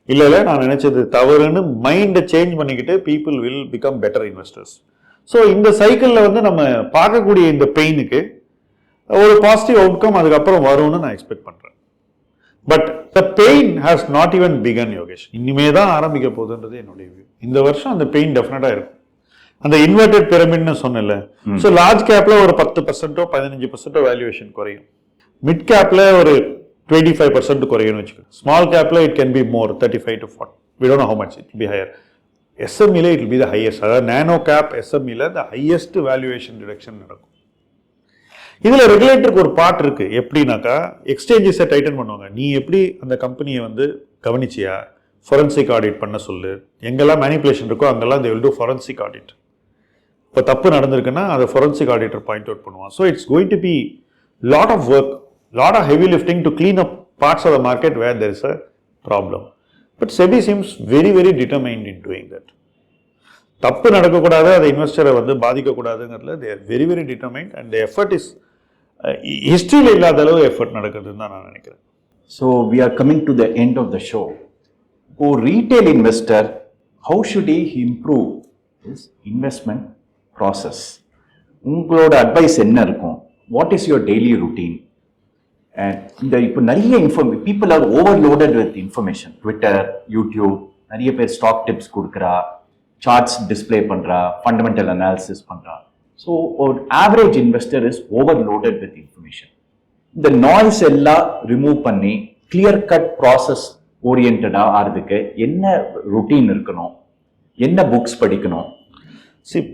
இல்ல நான் நினைச்சது தவறுன்னு மைண்டை சேஞ்ச் பண்ணிக்கிட்டு people will become better investors. So இந்த சைக்கிள்ல வந்து நம்ம பார்க்கக்கூடிய இந்த பெயினுக்கு ஒரு பாசிட்டிவ் அவுட்கம் அதுக்கப்புறம் வரும்னு நான் எக்ஸ்பெக்ட் பண்றேன். But the pain has not even begin Yogesh. இனிமே தான் ஆரம்பிக்க போகுதுன்றது என்னுடைய வியூ. இந்த வருஷம் அந்த பெயின் டெஃபினட்டா இருக்கும். அந்த இன்வெர்டட் பிரமிட்னு சொன்னல, ஸோ லார்ஜ் கேப்ல ஒரு 10% 15% வேல்யூவேஷன் குறையும், மிட் கேப்ல ஒரு 25% குறையும்னு வச்சுக்கோ. ஸ்மால் கேப்ல it can be more 35 to 40. We don't know how much it will be higher. SME it will be the highest. அதாவது நானோ gap SME the highest valuation reduction நடக்கும். இதுல ரெகுலேட்டருக்கு ஒரு பார்ட் இருக்கு. எப்படின்னாக்கா எக்ஸ்சேஞ்சஸை டைட்டன் பண்ணுவாங்க. நீ எப்படி அந்த கம்பெனியை வந்து கவனிச்சியா, ஃபொரன்சிக் ஆடிட் பண்ண சொல்லு. எங்கெல்லாம் மேனிப்புலேஷன் இருக்கோ அங்கெல்லாம் they will do forensic audit. இப்போ தப்பு நடந்திருக்குன்னா அதை ஃபொரன்சிக் ஆடிட்டர் பாயிண்ட் அவுட் பண்ணுவான். So it's going to be lot of work, lot of heavy lifting to clean up parts of the market where there is a problem. But SEBI seems very very determined in doing that. தப்பு நடக்கக்கூடாது, அதை இன்வெஸ்டரை வந்து பாதிக்கக்கூடாதுங்கிறதுல they are very very determined and the effort is ஹிஸ்ட்ரியில் இல்லாத அளவு effort நடக்குதுன்னு தான் நான் நினைக்கிறேன். So we are coming to the end of the show. For retail investor, how should he improve his investment process? உங்களோட அட்வைஸ் என்ன இருக்கும்? What is your daily routine? And இந்த இப்போ நிறைய people are overloaded with information. Twitter, YouTube, நிறைய பேர் stock tips கொடுக்குறா, charts display பண்றா, ஃபண்டமெண்டல் அனாலிசிஸ் பண்றா. ஸோ ஒரு average investor is overloaded with information. இந்த நாய்ஸ் எல்லாம் ரிமூவ் பண்ணி கிளியர் கட் ப்ராசஸ் ஓரியன்டா ஆகிறதுக்கு என்ன ருட்டீன் இருக்கணும், என்ன புக்ஸ் படிக்கணும்?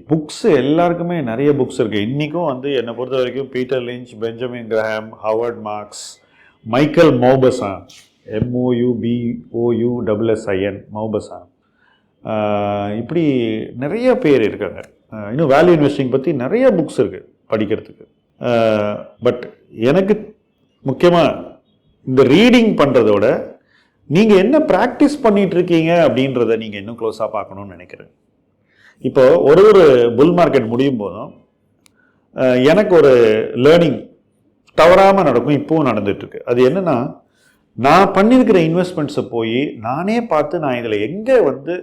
புக்ஸ் எல்லாருக்குமே நிறைய புக்ஸ் இருக்கு. இன்னைக்கும் வந்து என்னை பொறுத்த வரைக்கும் Peter Lynch, Benjamin Graham, Howard Marks, Michael Mauboussin, MOUBOUSSIN Mauboussin, இப்படி நிறைய பேர் இருக்காங்க. இன்னும் வேல்யூ இன்வெஸ்டிங் பற்றி நிறைய புக்ஸ் இருக்கு படிக்கிறதுக்கு. பட் எனக்கு முக்கியமாக இந்த ரீடிங் பண்ணுறதோட நீங்கள் என்ன ப்ராக்டிஸ் பண்ணிட்டு இருக்கீங்க அப்படின்றத நீங்கள் இன்னும் க்ளோஸாக பார்க்கணும்னு நினைக்கிறேன். இப்போ ஒரு புல் மார்க்கெட் முடியும் போதும் எனக்கு ஒரு லேர்னிங் தவறாமல் நடக்கும், இப்போவும் நடந்துட்டுருக்கு. அது என்னன்னா, நான் பண்ணியிருக்கிற இன்வெஸ்ட்மெண்ட்ஸை போய் நானே பார்த்து நான் இதில் எங்கே வந்து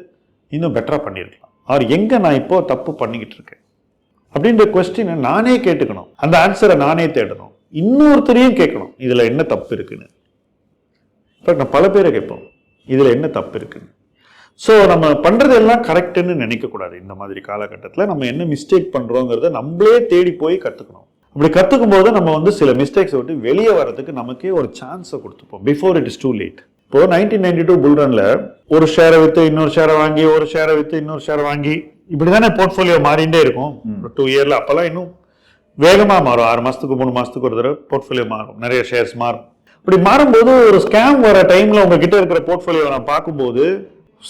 இன்னும் பெட்டராக பண்ணியிருக்கலாம், ஆர் எங்கே நான் இப்போ தப்பு பண்ணிக்கிட்டு இருக்கேன் அப்படின்ற கொஸ்டினை நானே கேட்டுக்கணும். அந்த ஆன்சரை நானே தேடணும், இன்னொருத்தரையும் கேட்கணும் இதில் என்ன தப்பு இருக்குன்னு. இப்போ நான் பல பேரை கேட்போம் இதில் என்ன தப்பு இருக்குன்னு. ஸோ நம்ம பண்ணுறது எல்லாம் கரெக்டுன்னு நினைக்கக்கூடாது. இந்த மாதிரி காலகட்டத்தில் நம்ம என்ன மிஸ்டேக் பண்ணுறோங்கிறத நம்மளே தேடி போய் கற்றுக்கணும். அப்படி கற்றுக்கும் போது நம்ம வந்து சில மிஸ்டேக்ஸை விட்டு வெளியே வர்றதுக்கு நமக்கே ஒரு சான்ஸை கொடுத்துப்போம் before it is too late. இப்போ 1992 புல் ரன்ல ஒரு ஷேரை விற்று இன்னொரு ஷேரை வாங்கி, ஒரு ஷேரை விற்று இன்னொரு ஷேரை வாங்கி, இப்படி தானே போர்ட்ஃபோலியோ மாறிண்டே இருக்கும். 2 இயர்ல அப்போல்லாம் இன்னும் வேகமாக மாறும். 6 மாதத்துக்கு 3 மாதத்துக்கு ஒரு தடவை போர்ட்ஃபோலியோ மாறும், நிறைய ஷேர்ஸ் மாறும். இப்படி மாறும்போது ஒரு ஸ்கேம் வர டைம்ல உங்ககிட்ட இருக்கிற போர்ட்ஃபோலியோ நான் பார்க்கும்போது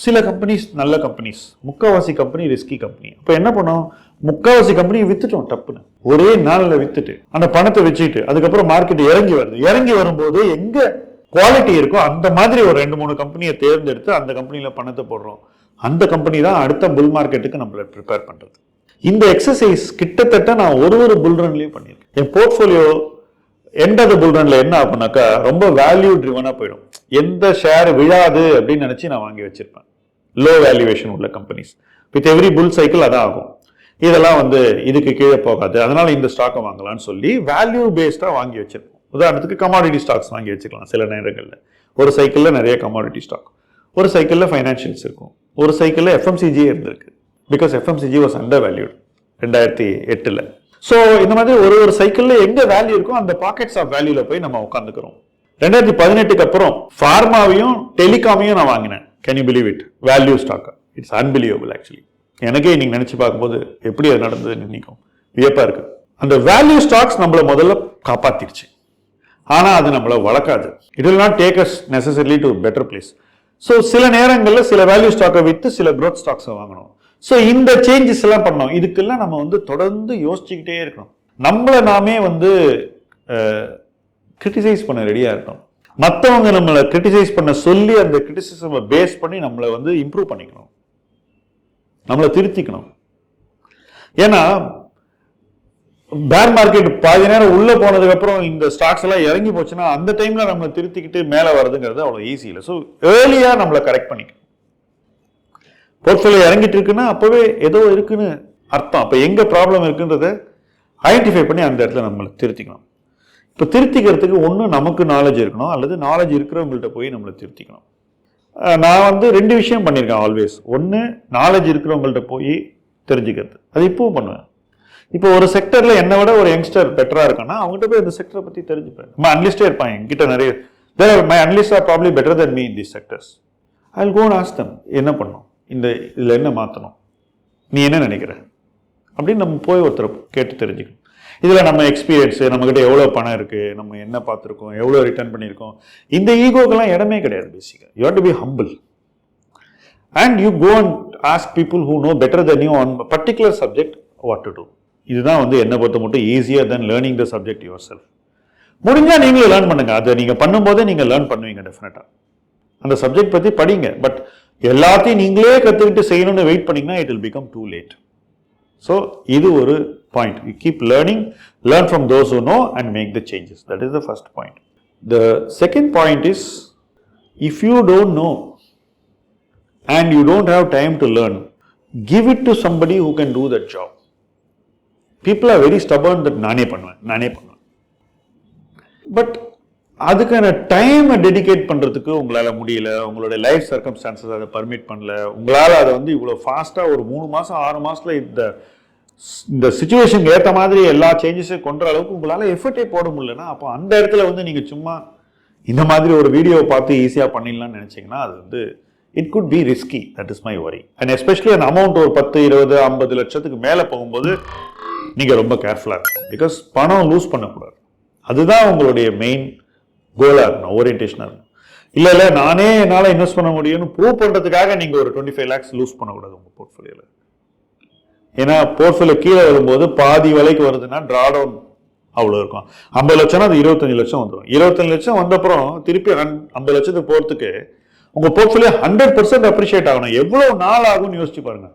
சில கம்பெனிஸ் நல்ல கம்பெனிஸ், முக்கால்வாசி கம்பெனி ரிஸ்கி கம்பெனி. இப்போ என்ன பண்ணோம், முக்கால்வாசி கம்பெனியை வித்துட்டோம் டப்புன்னு, ஒரே நாளில் வித்துட்டு அந்த பணத்தை வச்சுட்டு அதுக்கப்புறம் மார்க்கெட் இறங்கி வருது. இறங்கி வரும்போது எங்க குவாலிட்டி இருக்கோ அந்த மாதிரி ஒரு 2-3 கம்பெனியை தேர்ந்தெடுத்து அந்த கம்பெனியில பணத்தை போடுறோம். அந்த கம்பெனி தான் அடுத்த புல் மார்க்கெட்டுக்கு நம்மளை ப்ரிப்பேர் பண்றது. இந்த எக்ஸசைஸ் கிட்டத்தட்ட நான் ஒரு புல் ரன்லயும் பண்ணியிருக்கேன். என் போர்ட்ஃபோலியோ எண்ட் ஆஃப் த புல் ரன்ல என்ன ஆகுனாக்கா ரொம்ப வேல்யூ ட்ரிவனா போயிடும். எந்த ஷேர் விழாது அப்படின்னு நினைச்சு நான் வாங்கி வச்சிருப்பேன் லோ வேல்யூவேஷன் உள்ள companies. With every bull cycle அதான் ஆகும். இதெல்லாம் வந்து இதுக்கு கீழே போகாது, அதனால இந்த ஸ்டாக்கை வாங்கலாம்னு சொல்லி வேல்யூ பேஸ்டா வாங்கி வச்சிருப்போம். உதாரணத்துக்கு கமாடிட்டி ஸ்டாக்ஸ் வாங்கி வச்சுக்கலாம். சில நேரங்களில் ஒரு சைக்கிளில் நிறைய கமாடிட்டி ஸ்டாக், ஒரு சைக்கிளில் ஃபைனான்ஷியல்ஸ் இருக்கும், ஒரு சைக்கிளில் FMCG இருந்திருக்கு. Because FMCG was under valued 2008. So இந்த மாதிரி ஒரு சைக்கிளில் எங்கே வேல்யூ இருக்கோ அந்த பாக்கெட்ஸ் ஆஃப் வேல்யூல போய் நம்ம உட்காந்துக்கிறோம். 2018க்கு அப்புறம் ஃபார்மாவையும் டெலிகாமையும் நான் வாங்கினேன். Can you believe it? Value stock. It's unbelievable actually. எனக்கே நீங்க நினைச்சு பார்க்கும்போது எப்படி அது நடந்ததுன்னு நினைக்கும், வியப்பா இருக்கு. அந்த வேல்யூ ஸ்டாக்ஸ் நம்மளை முதல்ல காப்பாத்திடுச்சு, ஆனா அது நம்மளை வளர்க்காது. It will not take us necessarily to better place. So சில நேரங்களில் சில வேல்யூ ஸ்டாக்கை விற்று சில க்ரோத் ஸ்டாக்ஸை வாங்கணும். ஸோ இந்த சேஞ்சஸ் எல்லாம் பண்ணோம். இதுக்கெல்லாம் நம்ம வந்து தொடர்ந்து யோசிச்சுக்கிட்டே இருக்கணும். நம்மளை நாமே வந்து கிரிட்டிசைஸ் பண்ண ரெடியா இருக்கணும். மற்றவங்க நம்மளை கிரிட்டிசைஸ் பண்ண சொல்லி அந்த கிரிட்டிசிசமை பேஸ் பண்ணி நம்மளை வந்து இம்ப்ரூவ் பண்ணிக்கணும், நம்மளை திருத்திக்கணும். ஏன்னா பேர் மார்க்கெட் பாதி நேரம் உள்ள போனதுக்கு அப்புறம் இந்த ஸ்டாக்ஸ் எல்லாம் இறங்கி போச்சுன்னா அந்த டைம்ல நம்மளை திருத்திக்கிட்டு மேலே வருதுங்கிறது அவ்வளோ ஈஸி இல்லை. ஸோ ஏர்லியா நம்மளை கரெக்ட் பண்ணிக்கணும். போர்ட்ஃபோலியோ இறங்கிட்டு இருக்குன்னா அப்பவே ஏதோ இருக்குன்னு அர்த்தம். அப்போ எங்க ப்ராப்ளம் இருக்குன்றத ஐடென்டிஃபை பண்ணி அந்த இடத்துல நம்மளை திருத்திக்கணும். இப்போ திருத்திக்கிறதுக்கு ஒன்று நமக்கு நாலேஜ் இருக்கணும், அல்லது நாலேஜ் இருக்கிறவங்கள்ட்ட போய் நம்மளை திருத்திக்கணும். நான் வந்து 2 விஷயம் பண்ணியிருக்கேன் ஆல்வேஸ். ஒன்று, நாலேஜ் இருக்கிறவங்கள்ட்ட போய் தெரிஞ்சுக்கிறது. அது இப்பவும் பண்ணுவேன். இப்போ ஒரு செக்டர்ல என்னை விட ஒரு யங்ஸ்டர் பெட்டரா இருக்கான்னா அவங்ககிட்ட போய் அந்த செக்டரை பத்தி தெரிஞ்சுப்பேன். நம்ம அன்லிஸ்டே இருப்பாங்க, என்கிட்ட நிறைய My analysts are probably better than me in these sectors. I'll go and ask them, என்ன பண்ணணும், இதில் என்ன மாற்றணும், நீ என்ன நினைக்கிற அப்படின்னு நம்ம போய் ஒருத்தர் கேட்டு தெரிஞ்சுக்கணும். இதில் நம்ம எக்ஸ்பீரியன்ஸு, நம்மக்கிட்ட எவ்வளோ பணம் இருக்குது, நம்ம என்ன பார்த்துருக்கோம், எவ்வளோ ரிட்டர்ன் பண்ணியிருக்கோம், இந்த ஈகோக்கெல்லாம் இடமே கிடையாது. பேசிக்காக you have to be humble and you go and ask people who know better than you on particular subject what to do. இதுதான் என்னை பொறுத்த மட்டும் easier than learning the subject yourself. முடிஞ்சால் நீங்களே லேர்ன் பண்ணுங்கள். அதை நீங்கள் பண்ணும்போதே நீங்கள் லேர்ன் பண்ணுவீங்க டெஃபினட்டாக. அந்த சப்ஜெக்ட் பற்றி படிங்க. பட் எல்லாத்தையும் நீங்களே கற்றுக்கிட்டு செய்யணும்னு வெயிட் பண்ணிங்கன்னா it will become too late. So இது ஒரு point. You keep learning, learn from those who know and make the changes. That is the first point. The second point is, if you don't know and you don't have time to learn, give it to somebody who can do that job. People are very stubborn that நானே பண்ணுவேன். But அதுக்கான டைமை dedicate பண்ணுறதுக்கு உங்களால் முடியல, உங்களோட life circumstances அதை permit பண்ணல, உங்களால் அதை இவ்வளோ ஃபாஸ்ட்டாக ஒரு 3 மாதம் 6 மாதத்தில் இந்த சுச்சுவேஷனுக்கு ஏற்ற மாதிரி எல்லா சேஞ்சஸையும் கொண்ட அளவுக்கு உங்களால் எஃபர்ட்டே போட முடியலன்னா, அப்போ அந்த இடத்துல நீங்கள் சும்மா இந்த மாதிரி ஒரு வீடியோவை பார்த்து ஈஸியாக பண்ணிடலாம்னு நினச்சிங்கன்னா அது it could be risky. That is my worry. And especially an amount ஒரு 10, 20, 50 லட்சத்துக்கு மேலே போகும்போது நீங்கள் ரொம்ப கேர்ஃபுல்லாக இருக்கணும். பிகாஸ் பணம் லூஸ் பண்ணக்கூடாது. அதுதான் உங்களுடைய மெயின் கோலாக இருக்கணும், ஓரியன்டேஷனாக இருக்கணும். இல்லை நானே என்னால் இன்வெஸ்ட் பண்ண முடியும்னு ப்ரூவ் பண்ணுறதுக்காக நீங்கள் ஒரு 25 lakhs லூஸ் பண்ணக்கூடாது உங்கள் போர்ட்ஃபோலியோவில். ஏன்னா போர்ட்ஃபோலியோ கீழே வரும்போது பாதி விலைக்கு வருதுன்னா ட்ராடவுன் அவ்வளோ இருக்கும். 50 லட்சம்னா அது 25 லட்சம் வந்துடும். 25 லட்சம் வந்தப்புறம் திருப்பி 50 லட்சத்துக்கு போகிறதுக்கு உங்க போர்ட்ஃபோலியோ 100% அப்ரிஷியேட் ஆகணும். எவ்வளவு நாள் ஆகும்னு யோசிச்சு பாருங்க,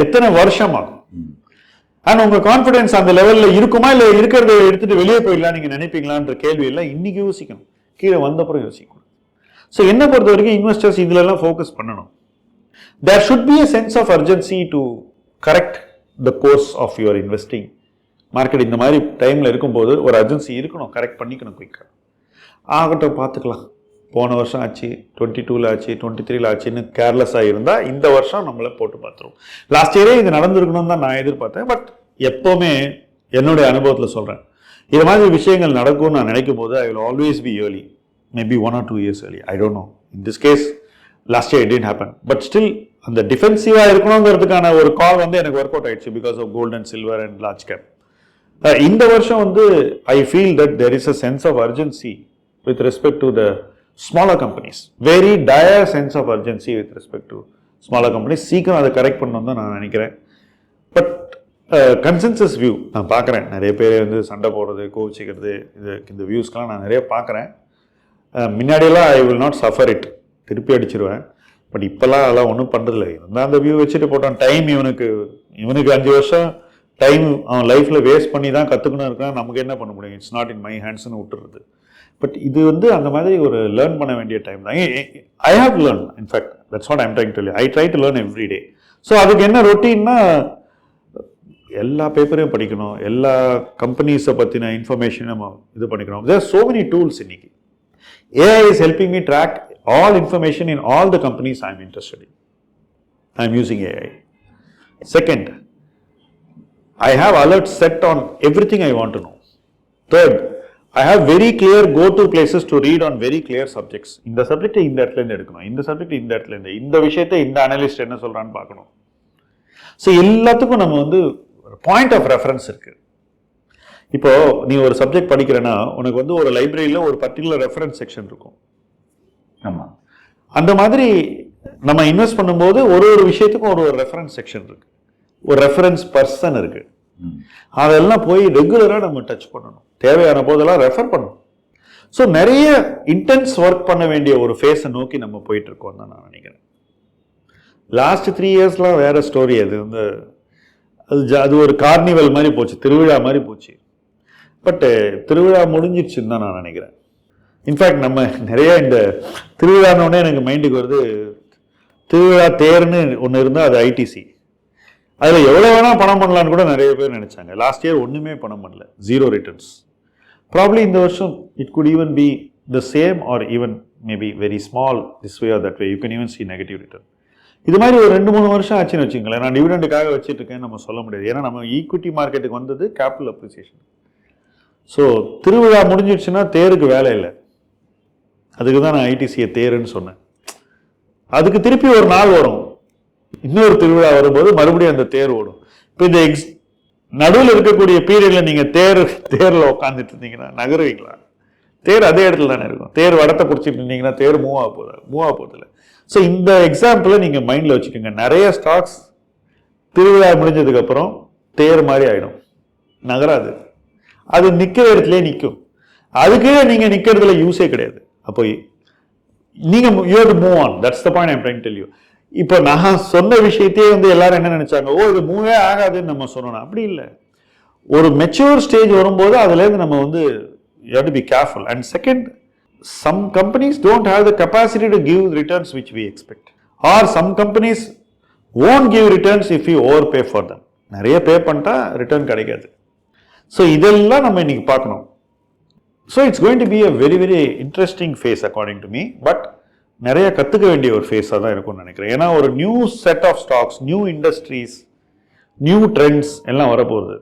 எத்தனை வருஷம் ஆகும். அண்ட் உங்க கான்பிடன்ஸ் அந்த லெவல்ல இருக்குமா, இல்ல இருக்கிறத எடுத்துட்டு வெளியே போயிடலாம் நீங்க நினைப்பீங்களான்ற கேள்வி எல்லாம் இன்னைக்கு யோசிக்கணும், கீழே வந்தப்புறம் யோசிக்கணும். ஸோ என்ன பொறுத்த வரைக்கும் இன்வெஸ்டர்ஸ் இதுல எல்லாம் ஃபோக்கஸ் பண்ணணும். There should be a sense of urgency to correct the course of your investing. Market இந்த மாதிரி டைம்ல இருக்கும்போது ஒரு அர்ஜென்சி இருக்கணும், கரெக்ட் பண்ணிக்கணும் குயிக்கா. ஆகட்டும் பார்த்துக்கலாம், போன வருஷம் ஆச்சு, 22ல் ஆச்சு, 23ல் ஆச்சுன்னு கேர்லெஸ்ஸாக இருந்தால் இந்த வருஷம் நம்மளை போட்டு பார்த்துருவோம். லாஸ்ட் இயரே இது நடந்திருக்கணும்னு தான் நான் எதிர்பார்த்தேன். பட் எப்போவுமே என்னுடைய அனுபவத்தில் சொல்கிறேன், இது மாதிரி விஷயங்கள் நடக்கும்னு நான் நினைக்கும் போது I will always be early, maybe 1 or 2 years early. I don't know. In this case, last year it didn't happen. But still, அந்த டிஃபென்சிவாக இருக்கணுங்கிறதுக்கான ஒரு கால் எனக்கு ஒர்க் அவுட் ஆயிடுச்சு because of gold and silver and large cap. இந்த வருஷம் I feel that there is a sense of urgency with respect to the smaller companies, very dire sense of urgency with respect to smaller companies. சீக்கிரம் அதை correct பண்ணணும் தான் நான் நினைக்கிறேன். But consensus view நான் பார்க்குறேன், நிறைய பேர் சண்டை போடுறது, கோவிச்சிக்கிறது, இந்த வியூஸ்க்கெலாம் நான் நிறைய பார்க்குறேன். முன்னாடியெல்லாம் I will not suffer it, திருப்பி அடிச்சிருவேன். பட் இப்போல்லாம் அதெல்லாம் ஒன்றும் பண்ணுறதில்ல. இருந்தால் அந்த வியூ வச்சுட்டு போட்டான். டைம் இவனுக்கு 5 வருஷம் டைம் அவன் லைஃப்பில் வேஸ்ட் பண்ணி தான் கற்றுக்கணும் இருக்கான். நமக்கு என்ன பண்ண முடியும், இட்ஸ் நாட் இன் மை ஹேண்ட்ஸ்னு விட்டுறது. பட் இது அந்த மாதிரி ஒரு லேர்ன் பண்ண வேண்டிய டைம் தான். I have learn, in fact that's what I'm trying to tell you. I try to learn every day. So அதுக்கு என்ன ரொட்டீன்னா, எல்லா பேப்பரையும் படிக்கணும், எல்லா கம்பெனிஸை பற்றின இன்ஃபர்மேஷன் நம்ம இது பண்ணிக்கணும். There are so many tools இன்னைக்கு. AI is helping me track all information in all the companies I am interested in. I am using AI. Second, I have alerts set on everything I want to know. Third, I have very clear go-to places to read on very clear subjects. இந்த சப்ஜெக்டை இந்த இடத்துல இருந்து எடுக்கணும், இந்த subject இந்த இடத்துல இருந்து, இந்த விஷயத்தை இந்த அனலிஸ்ட் என்ன சொல்றான்னு பார்க்கணும். ஸோ எல்லாத்துக்கும் நம்ம பாயிண்ட் ஆஃப் ரெஃபரன்ஸ் இருக்கு. இப்போ நீ ஒரு சப்ஜெக்ட் படிக்கிறேன்னா உனக்கு ஒரு லைப்ரரியில ஒரு பர்டிகுலர் ரெஃபரன்ஸ் செக்ஷன் இருக்கும். ஆமா, அந்த மாதிரி நம்ம இன்வெஸ்ட் பண்ணும்போது ஒரு விஷயத்துக்கும் ஒரு ரெஃபரன்ஸ் செக்ஷன் இருக்கு, ஒரு ரெஃபரன்ஸ் பர்சன் இருக்கு. அதெல்லாம் போய் ரெகுலராக நம்ம டச் பண்ணணும், தேவையான போதெல்லாம் ரெஃபர் பண்ணணும். ஸோ நிறைய இன்டென்ஸ் ஒர்க் பண்ண வேண்டிய ஒரு ஃபேஸை நோக்கி நம்ம போயிட்டு இருக்கோம் தான் நான் நினைக்கிறேன். லாஸ்ட் 3 இயர்ஸ்லாம் வேற ஸ்டோரி. அது ஒரு கார்னிவல் மாதிரி போச்சு, திருவிழா மாதிரி போச்சு. பட் திருவிழா முடிஞ்சிடுச்சுன்னு தான் நான் நினைக்கிறேன். இன்ஃபேக்ட் நம்ம நிறைய இந்த திருவிழானோடனே எனக்கு மைண்டுக்கு வருது, திருவிழா தேர்ன்னு ஒன்று இருந்தால் அது ஐடிசி. அதில் எவ்வளோ வேணால் பணம் பண்ணலான்னு கூட நிறைய பேர் நினச்சாங்க. லாஸ்ட் இயர் ஒன்றுமே பணம் பண்ணல, 0 returns. ப்ராப்ளி இந்த வருஷம் it could even be the same or even maybe very small this way or that way. You can even see negative return. இது மாதிரி ஒரு 2-3 வருஷம் ஆச்சுன்னு வச்சுங்களேன். நான் டிவிடெண்டுக்காக வச்சுட்டு இருக்கேன்னு நம்ம சொல்ல முடியாது. ஏன்னா நம்ம ஈக்விட்டி மார்க்கெட்டுக்கு வந்தது கேபிட்டல் அப்ரிசியேஷன். ஸோ திருவிழா முடிஞ்சிடுச்சுன்னா தேருக்கு வேலை இல்லை. அதுக்கு தான் நான் ஐடிசியை தேருன்னு சொன்னேன். அதுக்கு திருப்பி ஒரு நாள் வரும், இன்னொரு திருவிழா வரும்போது மறுபடியும் அந்த தேர் ஓடும். இப்போ இந்த நடுவில் இருக்கக்கூடிய பீரியட்ல நீங்க தேர்ல உட்காந்துட்டு இருந்தீங்கன்னா நகருவீங்களா? தேர் அதே இடத்துல தானே இருக்கும். தேர் வடத்தை பிடிச்சிட்டு இருந்தீங்கன்னா தேர் மூவ் ஆக போதில்லை. ஸோ இந்த எக்ஸாம்பிளை நீங்க மைண்ட்ல வச்சுக்கோங்க. நிறைய ஸ்டாக்ஸ் திருவிழா முடிஞ்சதுக்கு அப்புறம் தேர் மாதிரி ஆயிடும், நகராது. அது நிக்கிற இடத்துலயே நிற்கும். அதுக்கு நீங்க நிக்கிறதுல யூஸே கிடையாது. அப்போ நீங்க you have to move on. That's the point I am trying to tell you. இப்போ நான் சொன்ன விஷயத்தையே எல்லாரும் என்ன நினைச்சாங்க, ஓ இது மூவே ஆகாதுன்னு நம்ம சொன்னோம். அப்படி இல்லை. ஒரு மெச்சூர் ஸ்டேஜ் வரும்போது அதுலேருந்து நம்ம you have to be careful. And second, some companies don't have the capacity to give returns which we expect, or some companies won't give returns if you overpay for them. நிறைய பே பண்ணிட்டா return கிடைக்காது. So இதெல்லாம் நம்ம இன்னைக்கு பார்க்கணும். So it's going to be a very very interesting phase according to me. But நிறைய கற்றுக்க வேண்டிய ஒரு ஃபேஸாக தான் இருக்கும்னு நினைக்கிறேன். ஏன்னா ஒரு new set of stocks, new industries, new trends எல்லாம் வரப்போகுது.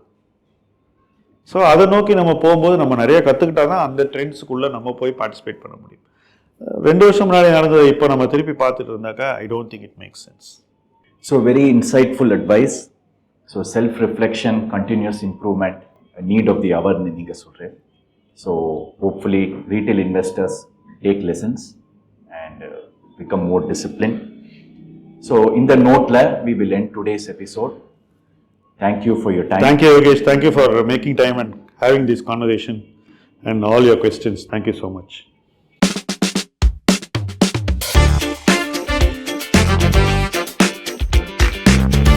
ஸோ அதை நோக்கி நம்ம போகும்போது நம்ம நிறைய கற்றுக்கிட்டா தான் அந்த ட்ரெண்ட்ஸுக்குள்ளே நம்ம போய் பார்ட்டிசிபேட் பண்ண முடியும். 2 வருஷம் முன்னாடி நடந்ததை இப்போ நம்ம திருப்பி பார்த்துட்டு இருந்தாக்கா I don't think it makes sense. So very insightful advice. So self reflection, continuous improvement, need of the அவர்னு நீங்கள் சொல்கிறேன். So hopefully retail investors take lessons and become more disciplined. So in the note we will end today's episode. Thank you for your time. Thank you, Yogesh. Thank you for making time and having this conversation and all your questions. Thank you so much.